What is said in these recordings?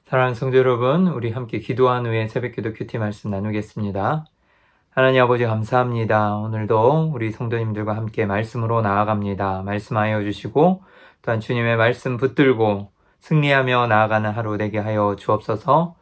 사랑하는 성도 여러분, 우리 함께 기도한 후에 새벽기도 큐티 말씀 나누겠습니다. 하나님 아버지 감사합니다. 오늘도 우리 성도님들과 함께 말씀으로 나아갑니다. 말씀하여 주시고 또한 주님의 말씀 붙들고 승리하며 나아가는 하루 되게 하여 주옵소서.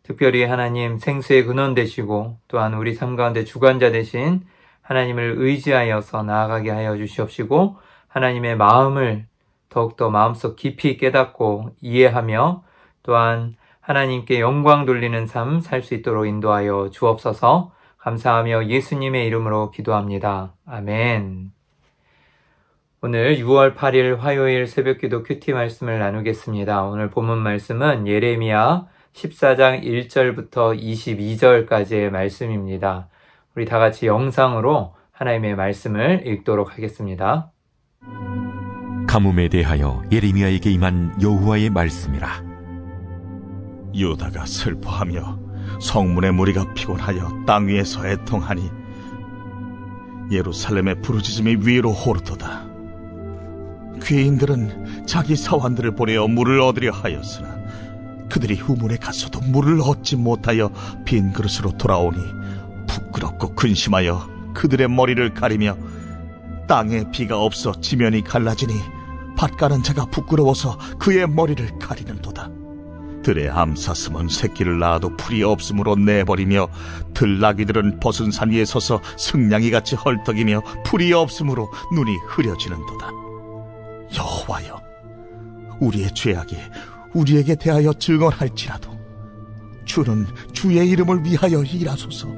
특별히 하나님 생수의 근원 되시고 또한 우리 삶 가운데 주관자 되신 하나님을 의지하여서 나아가게 하여 주시옵시고 하나님의 마음을 더욱더 마음속 깊이 깨닫고 이해하며 또한 하나님께 영광 돌리는 삶 살 수 있도록 인도하여 주옵소서. 감사하며 예수님의 이름으로 기도합니다. 아멘. 오늘 6월 8일 화요일 새벽기도 큐티 말씀을 나누겠습니다. 오늘 본문 말씀은 예레미야 14장 1절부터 22절까지의 말씀입니다. 우리 다 같이 영상으로 하나님의 말씀을 읽도록 하겠습니다. 가뭄에 대하여 예레미야에게 임한 여호와의 말씀이라. 유다가 슬퍼하며 성문의 무리가 피곤하여 땅 위에서 애통하니 예루살렘의 부르짖음이 위로 오르도다. 귀인들은 자기 사환들을 보내어 물을 얻으려 하였으나 그들이 후문에 갔어도 물을 얻지 못하여 빈 그릇으로 돌아오니 부끄럽고 근심하여 그들의 머리를 가리며 땅에 비가 없어 지면이 갈라지니 밭 가는 자가 부끄러워서 그의 머리를 가리는도다. 들의 암사슴은 새끼를 낳아도 풀이 없으므로 내버리며 들나귀들은 벗은 산 위에 서서 승냥이같이 헐떡이며 풀이 없으므로 눈이 흐려지는도다. 여호와여, 우리의 죄악이 우리에게 대하여 증언할지라도 주는 주의 이름을 위하여 일하소서.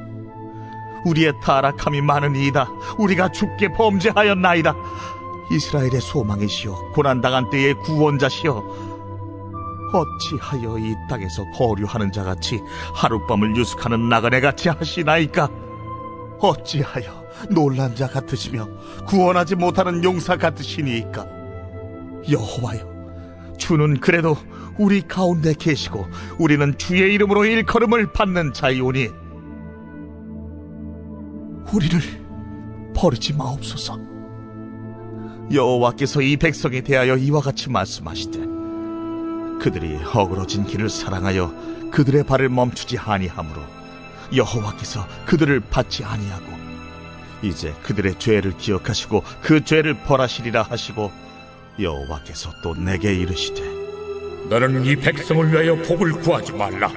우리의 타락함이 많으니이다. 우리가 주께 범죄하였나이다. 이스라엘의 소망이시여 고난당한 때의 구원자시여, 어찌하여 이 땅에서 거류하는 자같이 하룻밤을 유숙하는 나그네같이 하시나이까? 어찌하여 놀란 자 같으시며 구원하지 못하는 용사 같으시니이까? 여호와여, 주는 그래도 우리 가운데 계시고 우리는 주의 이름으로 일컬음을 받는 자이오니 우리를 버리지 마옵소서. 여호와께서 이 백성에 대하여 이와 같이 말씀하시되 그들이 허그러진 길을 사랑하여 그들의 발을 멈추지 아니하므로 여호와께서 그들을 받지 아니하고 이제 그들의 죄를 기억하시고 그 죄를 벌하시리라 하시고 여호와께서 또 내게 이르시되 너는 이 백성을 위하여 복을 구하지 말라.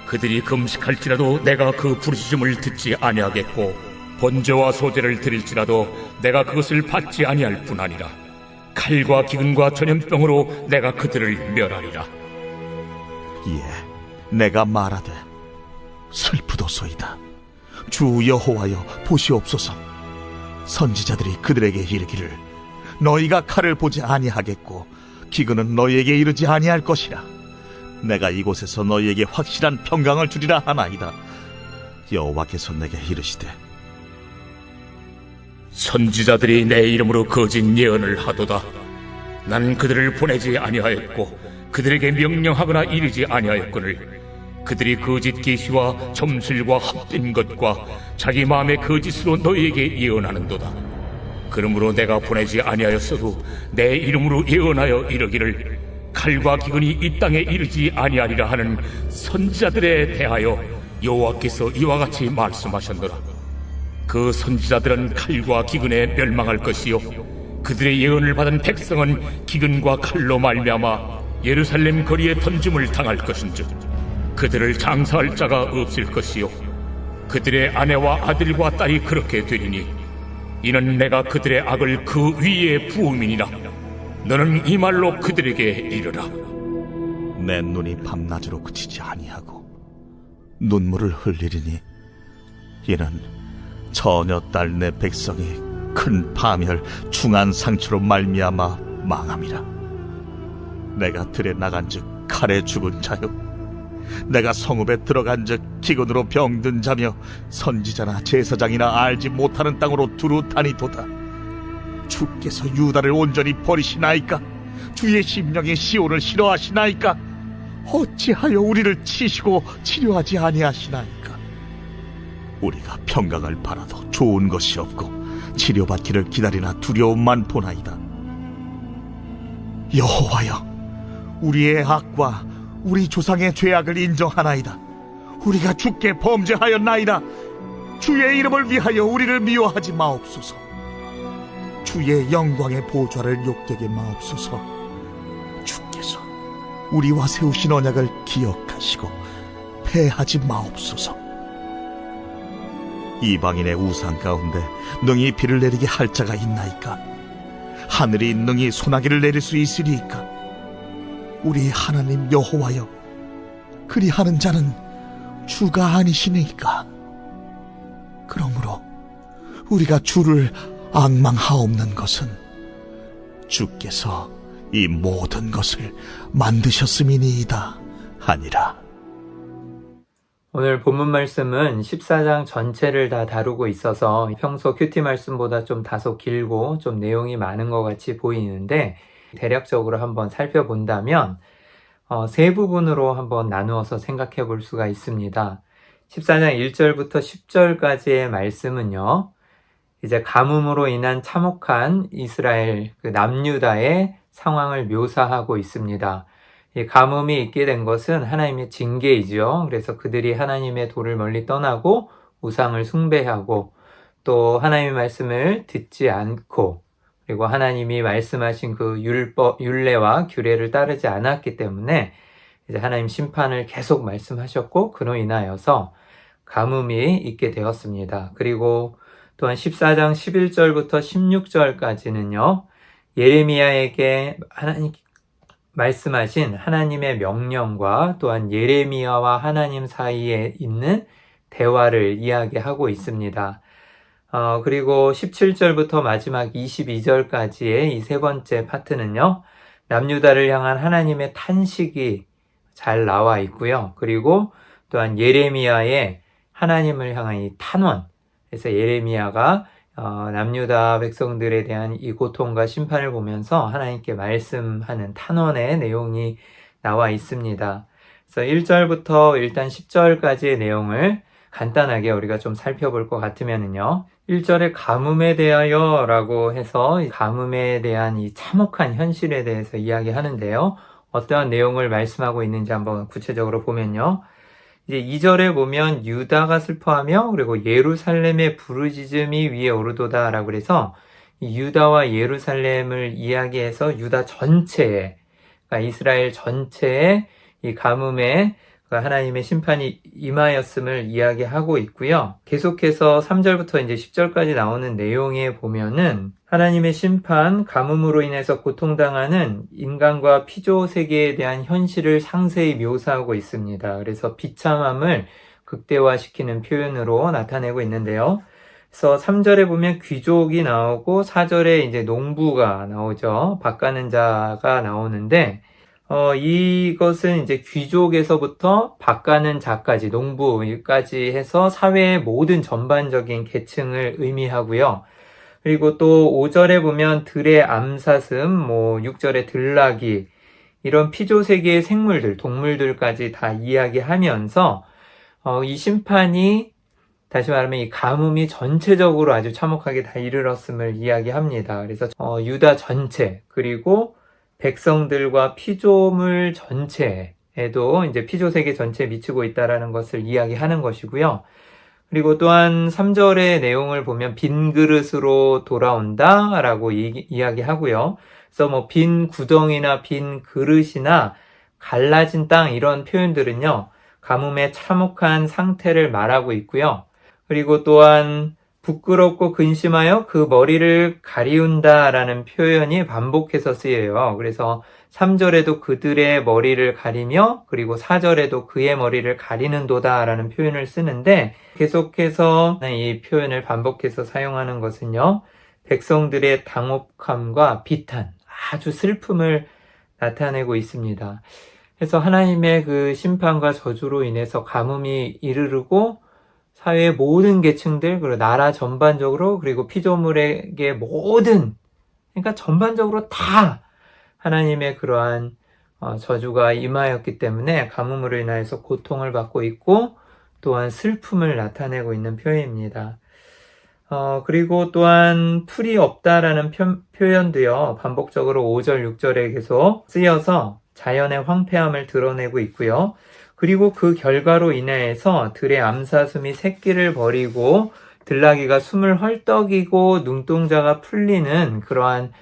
그들이 금식할지라도 내가 그 부르짖음을 듣지 아니하겠고 번제와 소제를 드릴지라도 내가 그것을 받지 아니할 뿐 아니라 칼과 기근과 전염병으로 내가 그들을 멸하리라. 예, 내가 말하되 슬프도소이다. 주 여호와여, 보시옵소서. 선지자들이 그들에게 이르기를 너희가 칼을 보지 아니하겠고 기근은 너희에게 이르지 아니할 것이라. 내가 이곳에서 너희에게 확실한 평강을 주리라 하나이다. 여호와께서 내게 이르시되 선지자들이 내 이름으로 거짓 예언을 하도다. 난 그들을 보내지 아니하였고 그들에게 명령하거나 이르지 아니하였거늘 그들이 거짓 계시와 점술과 헛된 것과 자기 마음의 거짓으로 너희에게 예언하는도다. 그러므로 내가 보내지 아니하였어도 내 이름으로 예언하여 이르기를 칼과 기근이 이 땅에 이르지 아니하리라 하는 선지자들에 대하여 여호와께서 이와 같이 말씀하셨노라. 그 선지자들은 칼과 기근에 멸망할 것이요 그들의 예언을 받은 백성은 기근과 칼로 말미암아 예루살렘 거리에 던짐을 당할 것인즉 그들을 장사할 자가 없을 것이요 그들의 아내와 아들과 딸이 그렇게 되리니 이는 내가 그들의 악을 그 위에 부음이니라. 너는 이 말로 그들에게 이르라. 내 눈이 밤낮으로 그치지 아니하고 눈물을 흘리리니 이는 처녀 딸 내 백성이 큰 파멸 중한 상처로 말미암아 망함이라. 내가 들에 나간즉 칼에 죽은 자요 내가 성읍에 들어간즉 기근으로 병든 자며 선지자나 제사장이나 알지 못하는 땅으로 두루 다니도다. 주께서 유다를 온전히 버리시나이까? 주의 심령이 시온을 싫어하시나이까? 어찌하여 우리를 치시고 치료하지 아니하시나이까? 우리가 평강을 바라도 좋은 것이 없고 치료받기를 기다리나 두려움만 보나이다. 여호와여, 우리의 악과 우리 조상의 죄악을 인정하나이다. 우리가 주께 범죄하였나이다. 주의 이름을 위하여 우리를 미워하지 마옵소서. 주의 영광의 보좌를 욕되게 마옵소서. 주께서 우리와 세우신 언약을 기억하시고 패하지 마옵소서. 이방인의 우상 가운데 능히 비를 내리게 할 자가 있나이까? 하늘이 능히 소나기를 내릴 수 있으리이까? 우리 하나님 여호와여, 그리하는 자는 주가 아니시니까? 그러므로 우리가 주를 앙망하옵는 것은 주께서 이 모든 것을 만드셨음이니이다 하니라. 오늘 본문 말씀은 14장 전체를 다 다루고 있어서 평소 큐티 말씀보다 좀 다소 길고 좀 내용이 많은 것 같이 보이는데, 대략적으로 한번 살펴본다면 세 부분으로 한번 나누어서 생각해 볼 수가 있습니다. 14장 1절부터 10절까지의 말씀은요, 이제 가뭄으로 인한 참혹한 이스라엘 남유다의 상황을 묘사하고 있습니다. 이 가뭄이 있게 된 것은 하나님의 징계이죠. 그래서 그들이 하나님의 도를 멀리 떠나고 우상을 숭배하고 또 하나님의 말씀을 듣지 않고, 그리고 하나님이 말씀하신 그 율례와 규례를 따르지 않았기 때문에 이제 하나님 심판을 계속 말씀하셨고, 그로 인하여서 가뭄이 있게 되었습니다. 그리고 또한 14장 11절부터 16절까지는요, 예레미야에게 하나님 말씀하신 하나님의 명령과 또한 예레미야와 하나님 사이에 있는 대화를 이야기하고 있습니다. 그리고 17절부터 마지막 22절까지의 이 세 번째 파트는요, 남유다를 향한 하나님의 탄식이 잘 나와 있고요. 그리고 또한 예레미야의 하나님을 향한 이 탄원, 그래서 예레미야가 남유다 백성들에 대한 이 고통과 심판을 보면서 하나님께 말씀하는 탄원의 내용이 나와 있습니다. 그래서 1절부터 일단 10절까지의 내용을 간단하게 우리가 좀 살펴볼 것 같으면요, 1절에 가뭄에 대하여 라고 해서 가뭄에 대한 이 참혹한 현실에 대해서 이야기하는데요, 어떠한 내용을 말씀하고 있는지 한번 구체적으로 보면요, 이제 2절에 보면 유다가 슬퍼하며 그리고 예루살렘의 부르짖음이 위에 오르도다 라고 그래서 이 유다와 예루살렘을 이야기해서 유다 전체에, 그러니까 이스라엘 전체에 이 가뭄에 하나님의 심판이 임하였음을 이야기하고 있고요. 계속해서 3절부터 이제 10절까지 나오는 내용에 보면은 하나님의 심판, 가뭄으로 인해서 고통당하는 인간과 피조 세계에 대한 현실을 상세히 묘사하고 있습니다. 그래서 비참함을 극대화시키는 표현으로 나타내고 있는데요. 그래서 3절에 보면 귀족이 나오고 4절에 이제 농부가 나오죠. 밭가는 자가 나오는데 이것은 이제 귀족에서부터 밭가는 자까지, 농부까지 해서 사회의 모든 전반적인 계층을 의미하고요. 그리고 또 5절에 보면 들의 암사슴, 6절에 들나귀, 이런 피조세계의 생물들, 동물들까지 다 이야기하면서 이 심판이, 다시 말하면 이 가뭄이 전체적으로 아주 참혹하게 다 이르렀음을 이야기합니다. 그래서 유다 전체, 그리고 백성들과 피조물 전체에도 이제 피조세계 전체에 미치고 있다라는 것을 이야기하는 것이고요. 그리고 또한 3절의 내용을 보면 빈 그릇으로 돌아온다 라고 이야기하고요. 그래서 빈 구덩이나 빈 그릇이나 갈라진 땅, 이런 표현들은요, 가뭄의 참혹한 상태를 말하고 있고요. 그리고 또한 부끄럽고 근심하여 그 머리를 가리운다 라는 표현이 반복해서 쓰여요. 그래서 3절에도 그들의 머리를 가리며, 그리고 4절에도 그의 머리를 가리는도다 라는 표현을 쓰는데, 계속해서 이 표현을 반복해서 사용하는 것은요, 백성들의 당혹함과 비탄, 아주 슬픔을 나타내고 있습니다. 그래서 하나님의 그 심판과 저주로 인해서 가뭄이 이르르고 사회의 모든 계층들, 그리고 나라 전반적으로, 그리고 피조물에게 모든, 그러니까 전반적으로 다 하나님의 그러한 저주가 임하였기 때문에 가뭄으로 인하여서 고통을 받고 있고, 또한 슬픔을 나타내고 있는 표현입니다. 그리고 또한 풀이 없다라는 표현도요, 반복적으로 5절, 6절에 계속 쓰여서 자연의 황폐함을 드러내고 있고요. 그리고 그 결과로 인해서 들의 암사슴이 새끼를 버리고 들나귀가 숨을 헐떡이고 눈동자가 풀리는 그러한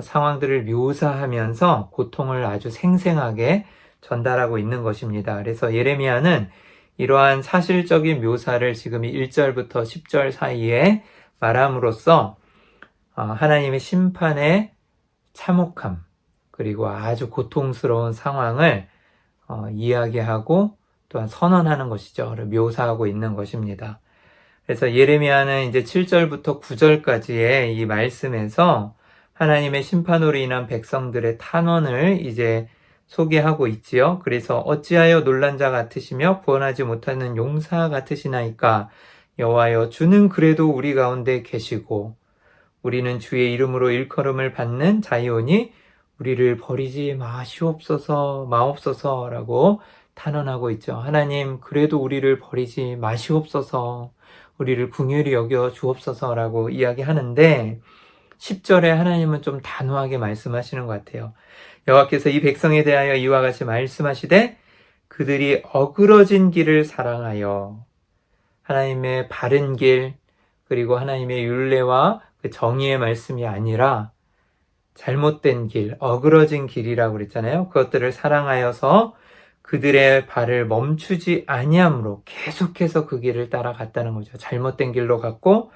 상황들을 묘사하면서 고통을 아주 생생하게 전달하고 있는 것입니다. 그래서 예레미야는 이러한 사실적인 묘사를 지금 1절부터 10절 사이에 말함으로써 하나님의 심판의 참혹함 그리고 아주 고통스러운 상황을 이야기하고 또한 선언하는 것이죠. 묘사하고 있는 것입니다. 그래서 예레미야는 이제 7절부터 9절까지의 이 말씀에서 하나님의 심판으로 인한 백성들의 탄원을 이제 소개하고 있지요. 그래서 어찌하여 놀란 자 같으시며 구원하지 못하는 용사 같으시나이까. 여호와여, 주는 그래도 우리 가운데 계시고 우리는 주의 이름으로 일컬음을 받는 자이오니 우리를 버리지 마옵소서라고 탄원하고 있죠. 하나님, 그래도 우리를 버리지 마시옵소서, 우리를 긍휼히 여겨 주옵소서라고 이야기하는데 10절에 하나님은 좀 단호하게 말씀하시는 것 같아요. 여호와께서 이 백성에 대하여 이와 같이 말씀하시되 그들이 어그러진 길을 사랑하여 하나님의 바른 길 그리고 하나님의 율례와 그 정의의 말씀이 아니라 잘못된 길, 어그러진 길이라고 그랬잖아요. 그것들을 사랑하여서 그들의 발을 멈추지 아니함으로 계속해서 그 길을 따라갔다는 거죠. 잘못된 길로 갔고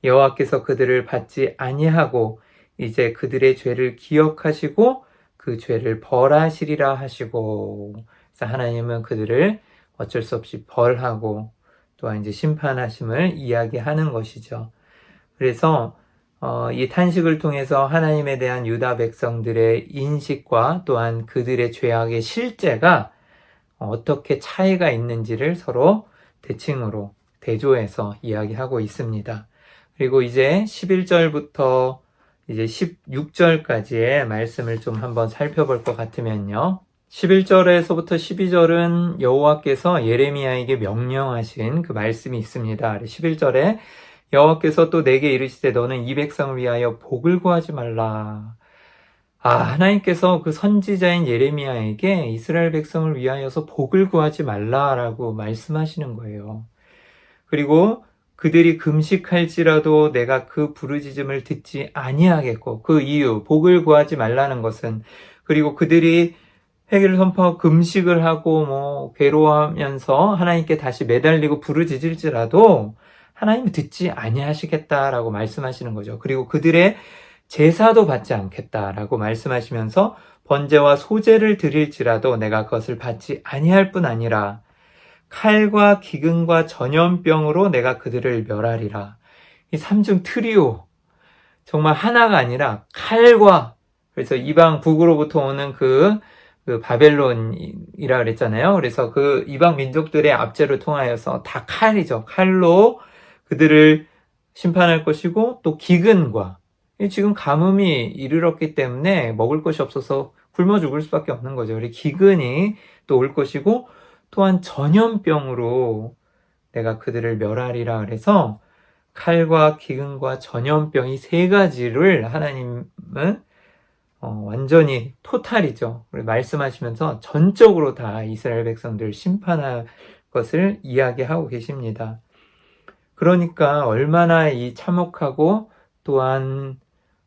여호와께서 그들을 받지 아니하고 이제 그들의 죄를 기억하시고 그 죄를 벌하시리라 하시고, 그래서 하나님은 그들을 어쩔 수 없이 벌하고 또한 이제 심판하심을 이야기하는 것이죠. 그래서 이 탄식을 통해서 하나님에 대한 유다 백성들의 인식과 또한 그들의 죄악의 실제가 어떻게 차이가 있는지를 서로 대칭으로 대조해서 이야기하고 있습니다. 그리고 이제 11절부터 이제 16절까지의 말씀을 좀 한번 살펴볼 것 같으면요. 11절에서부터 12절은 여호와께서 예레미야에게 명령하신 그 말씀이 있습니다. 11절에 여호와께서 또 내게 이르시되 너는 이 백성을 위하여 복을 구하지 말라. 하나님께서 그 선지자인 예레미야에게 이스라엘 백성을 위하여서 복을 구하지 말라라고 말씀하시는 거예요. 그리고 그들이 금식할지라도 내가 그 부르짖음을 듣지 아니하겠고, 그 이유, 복을 구하지 말라는 것은, 그리고 그들이 회개를 선포하고 금식을 하고 괴로워하면서 하나님께 다시 매달리고 부르짖을지라도 하나님이 듣지 아니하시겠다라고 말씀하시는 거죠. 그리고 그들의 제사도 받지 않겠다라고 말씀하시면서 번제와 소제를 드릴지라도 내가 그것을 받지 아니할 뿐 아니라 칼과 기근과 전염병으로 내가 그들을 멸하리라. 이 삼중 트리오, 정말 하나가 아니라 칼과, 그래서 이방 북으로부터 오는 그 바벨론이라 그랬잖아요. 그래서 그 이방 민족들의 압제를 통하여서 다 칼이죠. 칼로 그들을 심판할 것이고, 또 기근과, 지금 가뭄이 이르렀기 때문에 먹을 것이 없어서 굶어 죽을 수밖에 없는 거죠. 그리고 기근이 또 올 것이고, 또한 전염병으로 내가 그들을 멸하리라. 그래서 칼과 기근과 전염병 이 세 가지를 하나님은 완전히 토탈이죠. 말씀하시면서 전적으로 다 이스라엘 백성들을 심판할 것을 이야기하고 계십니다. 그러니까 얼마나 이 참혹하고 또한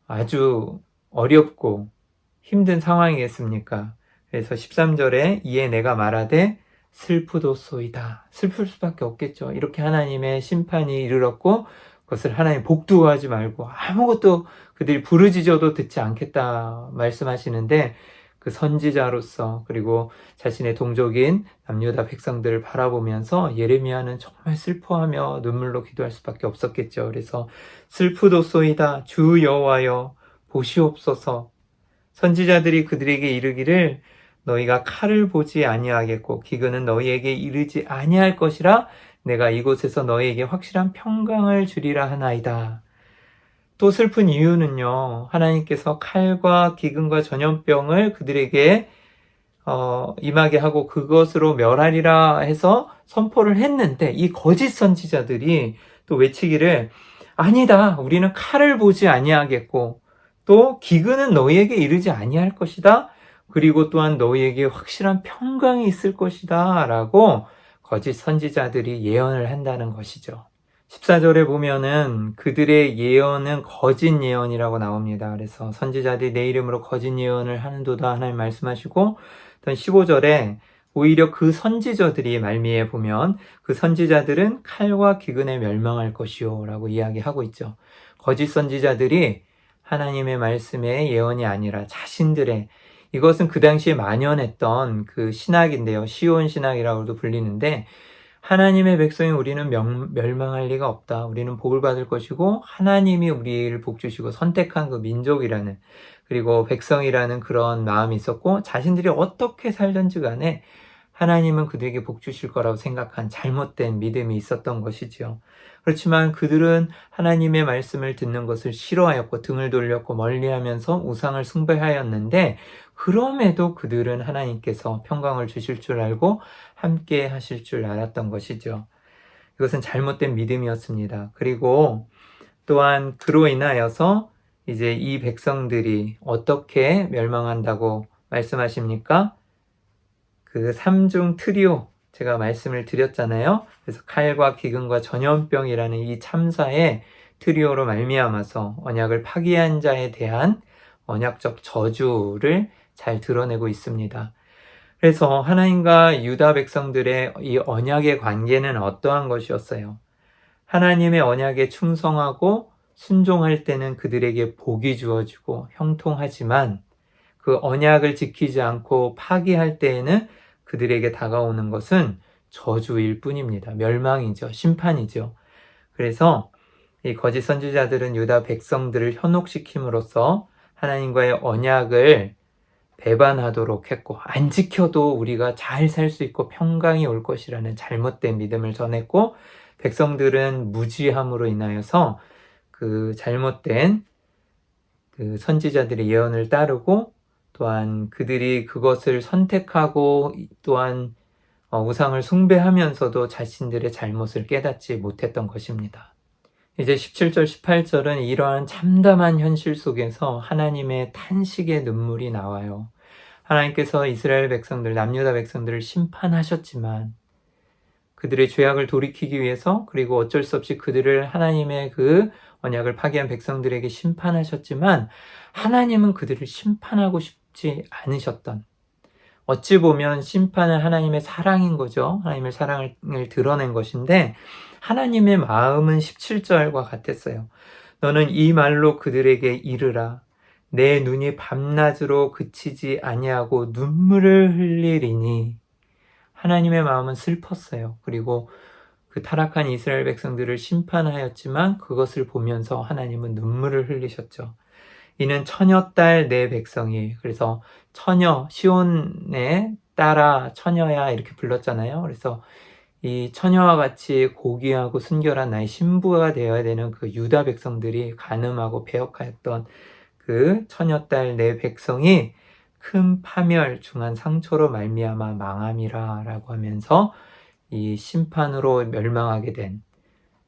아주 어렵고 힘든 상황이겠습니까? 그래서 13절에 이에 내가 말하되 슬프도소이다. 슬플 수밖에 없겠죠. 이렇게 하나님의 심판이 이르렀고 그것을 하나님 복두하지 말고 아무것도 그들이 부르짖어도 듣지 않겠다 말씀하시는데, 그 선지자로서 그리고 자신의 동족인 남유다 백성들을 바라보면서 예레미야는 정말 슬퍼하며 눈물로 기도할 수밖에 없었겠죠. 그래서 슬프도소이다. 주 여호와여 보시옵소서. 선지자들이 그들에게 이르기를 너희가 칼을 보지 아니하겠고 기근은 너희에게 이르지 아니할 것이라 내가 이곳에서 너희에게 확실한 평강을 주리라 하나이다. 또 슬픈 이유는요, 하나님께서 칼과 기근과 전염병을 그들에게 임하게 하고 그것으로 멸하리라 해서 선포를 했는데, 이 거짓 선지자들이 또 외치기를 아니다, 우리는 칼을 보지 아니하겠고 또 기근은 너희에게 이르지 아니할 것이다, 그리고 또한 너희에게 확실한 평강이 있을 것이다 라고 거짓 선지자들이 예언을 한다는 것이죠. 14절에 보면은 그들의 예언은 거짓 예언이라고 나옵니다. 그래서 선지자들이 내 이름으로 거짓 예언을 하는도다 하나님 말씀하시고, 또 15절에 오히려 그 선지자들이 말미에 보면 그 선지자들은 칼과 기근에 멸망할 것이요 라고 이야기하고 있죠. 거짓 선지자들이 하나님의 말씀의 예언이 아니라 자신들의, 이것은 그 당시에 만연했던 그 신학인데요. 시온 신학이라고도 불리는데, 하나님의 백성이 우리는 멸망할 리가 없다. 우리는 복을 받을 것이고 하나님이 우리를 복 주시고 선택한 그 민족이라는, 그리고 백성이라는 그런 마음이 있었고, 자신들이 어떻게 살든지 간에 하나님은 그들에게 복 주실 거라고 생각한 잘못된 믿음이 있었던 것이지요. 그렇지만 그들은 하나님의 말씀을 듣는 것을 싫어하였고 등을 돌렸고 멀리하면서 우상을 숭배하였는데, 그럼에도 그들은 하나님께서 평강을 주실 줄 알고 함께 하실 줄 알았던 것이죠. 이것은 잘못된 믿음이었습니다. 그리고 또한 그로 인하여서 이제 이 백성들이 어떻게 멸망한다고 말씀하십니까? 그 삼중 트리오 제가 말씀을 드렸잖아요. 그래서 칼과 기근과 전염병이라는 이 참사의 트리오로 말미암아서 언약을 파기한 자에 대한 언약적 저주를 잘 드러내고 있습니다. 그래서 하나님과 유다 백성들의 이 언약의 관계는 어떠한 것이었어요? 하나님의 언약에 충성하고 순종할 때는 그들에게 복이 주어지고 형통하지만, 그 언약을 지키지 않고 파기할 때에는 그들에게 다가오는 것은 저주일 뿐입니다. 멸망이죠. 심판이죠. 그래서 이 거짓 선지자들은 유다 백성들을 현혹시킴으로써 하나님과의 언약을 배반하도록 했고, 안 지켜도 우리가 잘 살 수 있고 평강이 올 것이라는 잘못된 믿음을 전했고, 백성들은 무지함으로 인하여서 그 잘못된 그 선지자들의 예언을 따르고, 또한 그들이 그것을 선택하고 또한 우상을 숭배하면서도 자신들의 잘못을 깨닫지 못했던 것입니다. 이제 17절, 18절은 이러한 참담한 현실 속에서 하나님의 탄식의 눈물이 나와요. 하나님께서 이스라엘 백성들, 남유다 백성들을 심판하셨지만 그들의 죄악을 돌이키기 위해서, 그리고 어쩔 수 없이 그들을 하나님의 그 언약을 파기한 백성들에게 심판하셨지만, 하나님은 그들을 심판하고 싶지 않으셨던, 어찌 보면 심판은 하나님의 사랑인 거죠. 하나님의 사랑을 드러낸 것인데, 하나님의 마음은 17절과 같았어요. 너는 이 말로 그들에게 이르라. 내 눈이 밤낮으로 그치지 아니하고 눈물을 흘리리니. 하나님의 마음은 슬펐어요. 그리고 그 타락한 이스라엘 백성들을 심판하였지만 그것을 보면서 하나님은 눈물을 흘리셨죠. 이는 처녀딸 내 백성이, 그래서 처녀, 시온의 딸아, 처녀야 이렇게 불렀잖아요. 그래서 이 처녀와 같이 고귀하고 순결한 나의 신부가 되어야 되는 그 유다 백성들이 간음하고 배역하였던 그 처녀딸 내 백성이 큰 파멸 중한 상처로 말미암아 망함이라 라고 하면서 이 심판으로 멸망하게 된,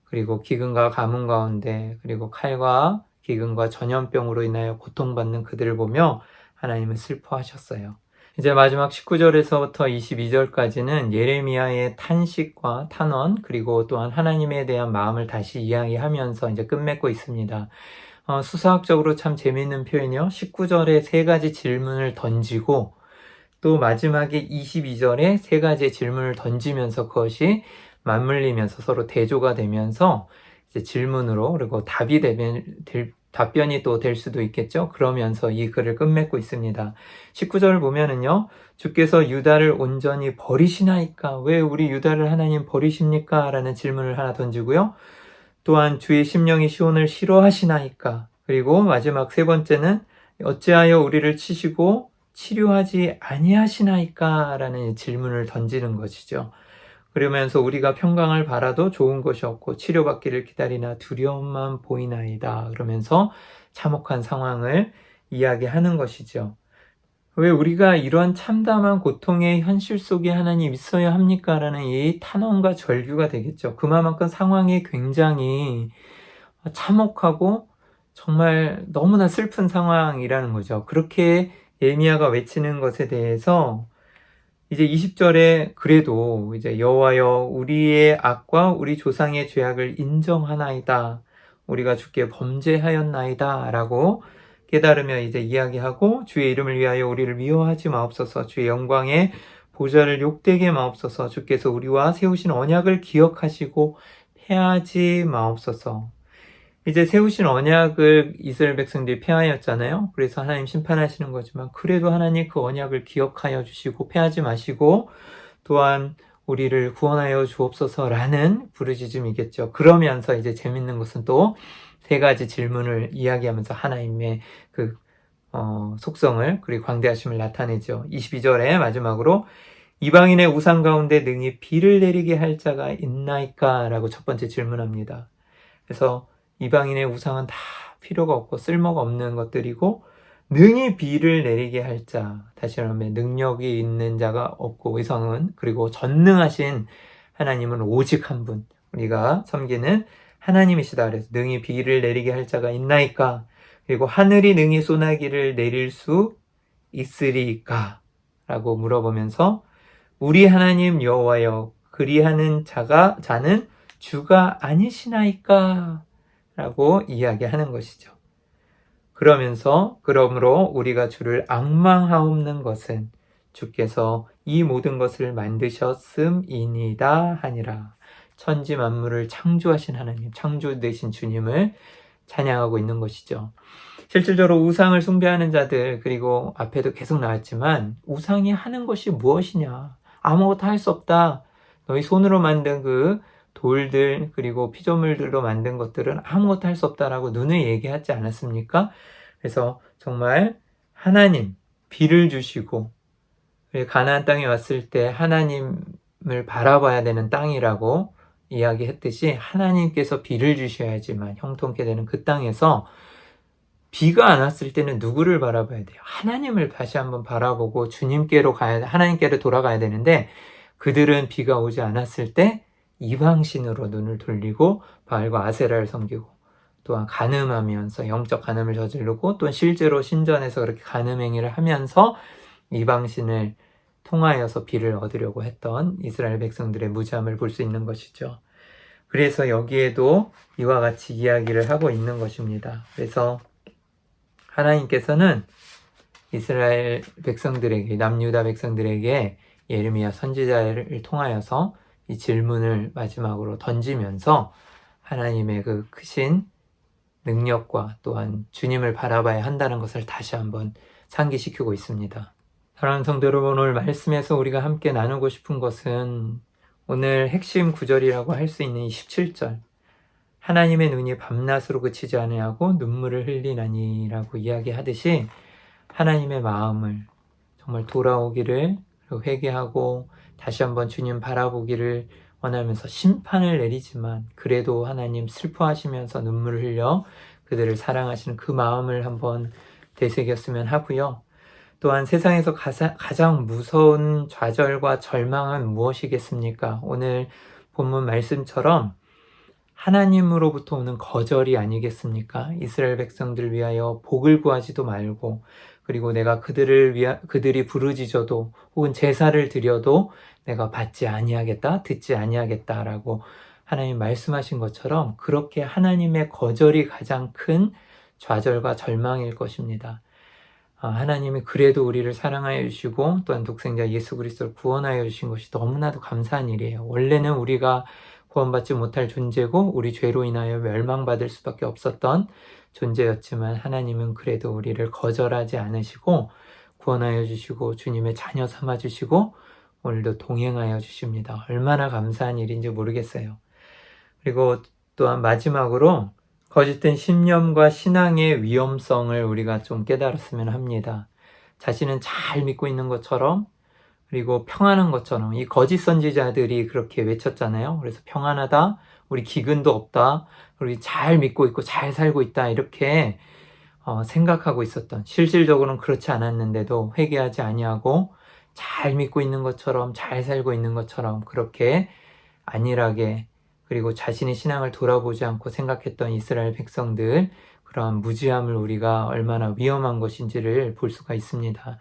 그리고 기근과 가뭄 가운데, 그리고 칼과 기근과 전염병으로 인하여 고통받는 그들을 보며 하나님은 슬퍼하셨어요. 이제 마지막 19절에서부터 22절까지는 예레미야의 탄식과 탄원, 그리고 또한 하나님에 대한 마음을 다시 이야기하면서 이제 끝맺고 있습니다. 수사학적으로 참 재미있는 표현이요. 19절에 세 가지 질문을 던지고, 또 마지막에 22절에 세 가지의 질문을 던지면서 그것이 맞물리면서 서로 대조가 되면서 이제 질문으로, 그리고 답변이 또 될 수도 있겠죠. 그러면서 이 글을 끝맺고 있습니다. 19절을 보면은요, 주께서 유다를 온전히 버리시나이까? 왜 우리 유다를 하나님 버리십니까? 라는 질문을 하나 던지고요. 또한 주의 심령이 시온을 싫어하시나이까? 그리고 마지막 세 번째는 어찌하여 우리를 치시고 치료하지 아니하시나이까? 라는 질문을 던지는 것이죠. 그러면서 우리가 평강을 바라도 좋은 것이 없고 치료받기를 기다리나 두려움만 보이나이다. 그러면서 참혹한 상황을 이야기하는 것이죠. 왜 우리가 이런 참담한 고통의 현실 속에 하나님 있어야 합니까? 라는 이 탄원과 절규가 되겠죠. 그만큼 상황이 굉장히 참혹하고 정말 너무나 슬픈 상황이라는 거죠. 그렇게 예레미야가 외치는 것에 대해서 이제 20절에 그래도 이제 여호와여 우리의 악과 우리 조상의 죄악을 인정하나이다. 우리가 주께 범죄하였나이다. 라고 깨달으며 이제 이야기하고 주의 이름을 위하여 우리를 미워하지 마옵소서. 주의 영광의 보좌를 욕되게 마옵소서. 주께서 우리와 세우신 언약을 기억하시고 패하지 마옵소서. 이제 세우신 언약을 이스라엘 백성들이 폐하였잖아요. 그래서 하나님 심판하시는 거지만 그래도 하나님 그 언약을 기억하여 주시고 패하지 마시고 또한 우리를 구원하여 주옵소서라는 부르짖음이겠죠. 그러면서 이제 재밌는 것은 또 세 가지 질문을 이야기하면서 하나님의 그 속성을 그리고 광대하심을 나타내죠. 22절에 마지막으로 이방인의 우상 가운데 능히 비를 내리게 할 자가 있나이까? 라고 첫 번째 질문합니다. 그래서 이방인의 우상은 다 필요가 없고 쓸모가 없는 것들이고 능히 비를 내리게 할 자, 다시 말하면 능력이 있는 자가 없고 의성은 그리고 전능하신 하나님은 오직 한 분, 우리가 섬기는 하나님이시다. 그래서 능히 비를 내리게 할 자가 있나이까? 그리고 하늘이 능히 소나기를 내릴 수 있으리까? 라고 물어보면서 우리 하나님 여호와여 그리하는 자는 주가 아니시나이까? 라고 이야기하는 것이죠. 그러므로 우리가 주를 앙망하옵는 것은 주께서 이 모든 것을 만드셨음이니이다 하니라. 천지 만물을 창조하신 하나님, 창조되신 주님을 찬양하고 있는 것이죠. 실질적으로 우상을 숭배하는 자들, 그리고 앞에도 계속 나왔지만 우상이 하는 것이 무엇이냐? 아무것도 할 수 없다. 너희 손으로 만든 그 돌들 그리고 피조물들로 만든 것들은 아무것도 할 수 없다라고 눈을 얘기하지 않았습니까? 그래서 정말 하나님 비를 주시고 가나안 땅에 왔을 때 하나님을 바라봐야 되는 땅이라고 이야기했듯이 하나님께서 비를 주셔야지만 형통케 되는 그 땅에서 비가 안 왔을 때는 누구를 바라봐야 돼요? 하나님을 다시 한번 바라보고 주님께로 하나님께로 돌아가야 되는데 그들은 비가 오지 않았을 때 이방신으로 눈을 돌리고 바알과 아세라를 섬기고 또한 간음하면서 영적 간음을 저지르고 또 실제로 신전에서 그렇게 간음 행위를 하면서 이방신을 통하여서 비를 얻으려고 했던 이스라엘 백성들의 무지함을 볼 수 있는 것이죠. 그래서 여기에도 이와 같이 이야기를 하고 있는 것입니다. 그래서 하나님께서는 이스라엘 백성들에게, 남유다 백성들에게 예레미야 선지자를 통하여서 이 질문을 마지막으로 던지면서 하나님의 그 크신 능력과 또한 주님을 바라봐야 한다는 것을 다시 한번 상기시키고 있습니다. 사랑하는 성도 여러분, 오늘 말씀에서 우리가 함께 나누고 싶은 것은 오늘 핵심 구절이라고 할 수 있는 이 17절 하나님의 눈이 밤낮으로 그치지 아니하고 눈물을 흘리나니라고 이야기하듯이 하나님의 마음을 정말 돌아오기를 회개하고 다시 한번 주님 바라보기를 원하면서 심판을 내리지만 그래도 하나님 슬퍼하시면서 눈물을 흘려 그들을 사랑하시는 그 마음을 한번 되새겼으면 하고요. 또한 세상에서 가장 무서운 좌절과 절망은 무엇이겠습니까? 오늘 본문 말씀처럼 하나님으로부터 오는 거절이 아니겠습니까? 이스라엘 백성들을 위하여 복을 구하지도 말고 그리고 내가 그들이 부르짖어도 혹은 제사를 드려도 내가 받지 아니하겠다, 듣지 아니하겠다라고 하나님 말씀하신 것처럼 그렇게 하나님의 거절이 가장 큰 좌절과 절망일 것입니다. 하나님이 그래도 우리를 사랑하여 주시고 또한 독생자 예수 그리스도를 구원하여 주신 것이 너무나도 감사한 일이에요. 원래는 우리가 구원받지 못할 존재고 우리 죄로 인하여 멸망받을 수밖에 없었던 존재였지만 하나님은 그래도 우리를 거절하지 않으시고 구원하여 주시고 주님의 자녀 삼아 주시고 오늘도 동행하여 주십니다. 얼마나 감사한 일인지 모르겠어요. 그리고 또한 마지막으로 거짓된 신념과 신앙의 위험성을 우리가 좀 깨달았으면 합니다. 자신은 잘 믿고 있는 것처럼 그리고 평안한 것처럼 이 거짓 선지자들이 그렇게 외쳤잖아요. 그래서 평안하다, 우리 기근도 없다, 우리 잘 믿고 있고 잘 살고 있다 이렇게 생각하고 있었던, 실질적으로는 그렇지 않았는데도 회개하지 아니하고 잘 믿고 있는 것처럼 잘 살고 있는 것처럼 그렇게 안일하게 그리고 자신의 신앙을 돌아보지 않고 생각했던 이스라엘 백성들, 그런 무지함을 우리가 얼마나 위험한 것인지를 볼 수가 있습니다.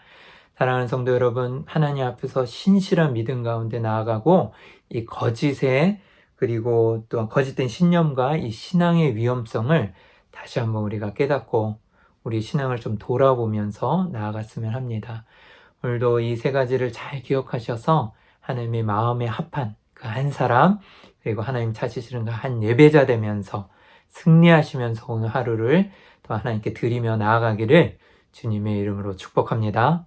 사랑하는 성도 여러분, 하나님 앞에서 신실한 믿음 가운데 나아가고 이 거짓의 그리고 또 거짓된 신념과 이 신앙의 위험성을 다시 한번 우리가 깨닫고 우리 신앙을 좀 돌아보면서 나아갔으면 합니다. 오늘도 이 세 가지를 잘 기억하셔서 하나님의 마음에 합한 그 한 사람, 그리고 하나님 찾으시는 그 한 예배자 되면서 승리하시면서 오늘 하루를 또 하나님께 드리며 나아가기를 주님의 이름으로 축복합니다.